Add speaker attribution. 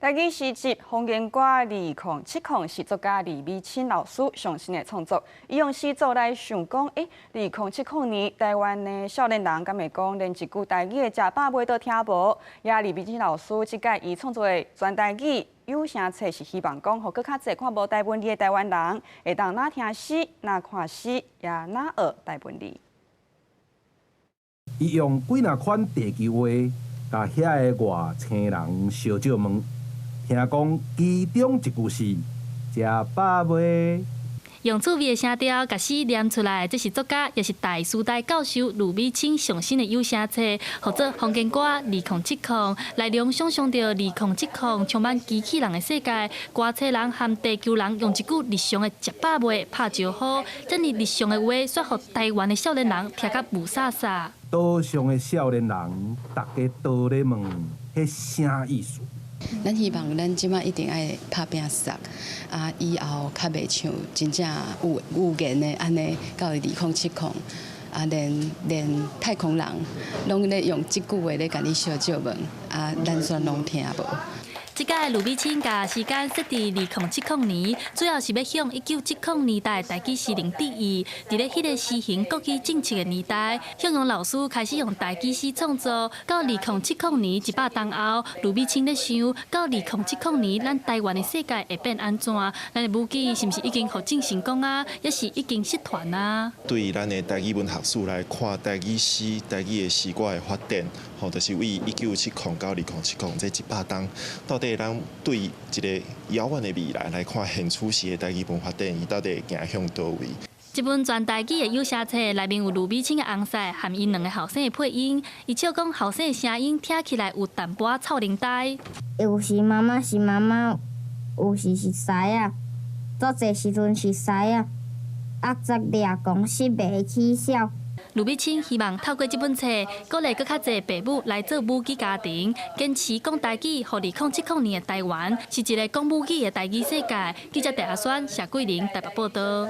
Speaker 1: 台语诗集《方言歌2070》是作家李美清老师上新的创作。伊用诗作来想讲，2070年台湾的少年人敢会讲连一句台语的食饱未都听无？也李美清老师即届伊创作的全台语有声册是希望讲，互更较侪看无台文字的台湾人会当哪听诗、哪看诗，也哪学台文字。
Speaker 2: 伊用几若款地球话，甲遐个外星人小借问。听讲其中一句是“食饱未”，
Speaker 3: 用趣味的声调甲诗念出来，这是作家也是大师大教授卢美清上新的有声册，或者《方言歌2070》，内容想象着2070充满机器人的世界，歌册人和地球人用一句日常的“食饱未”拍招呼，这么日常的话说互台湾的少年人听甲雾煞煞。
Speaker 2: 岛上的少年人，大家都咧问，迄啥意思？
Speaker 4: 咱希望咱即马一定爱拍拼杀，以后较袂像真正有言的安尼，到2070，连太空人拢咧用即句话咧甲你小借问，咱煞拢听无。
Speaker 3: 即届卢美清甲时间设伫2070年，主要是要向1970年代台语诗人致意。伫咧迄个诗行国语政策的年代，向阳老师开始用台语诗创作。到2070年100年后，卢美清咧想，到2070年咱台湾的世界会变安怎？咱的母语是毋是已经互正成功啊？也是已经失传啊？
Speaker 5: 对咱的台语文学史来看，台语诗、台语的诗歌的发展，就是为1970到2070这100年，到底咱对一个遥远的未来来看，现处时的台语文化展，伊到底行向倒位？
Speaker 3: 一本全台语的有声册，内面有卢美清的红赛和因两个后生的配音。伊笑讲后生的声音听起来有淡薄臭奶呆。
Speaker 6: 有时妈妈是妈妈，有时是师啊，足侪时阵是师啊，则掠公司袂起笑。
Speaker 3: 卢美清希望透过这本册，鼓励更较侪父母来做母语家庭，坚持讲台语。互2070年的台湾是一个讲母语的台语世界。记者戴阿轩、谢桂玲台北报道。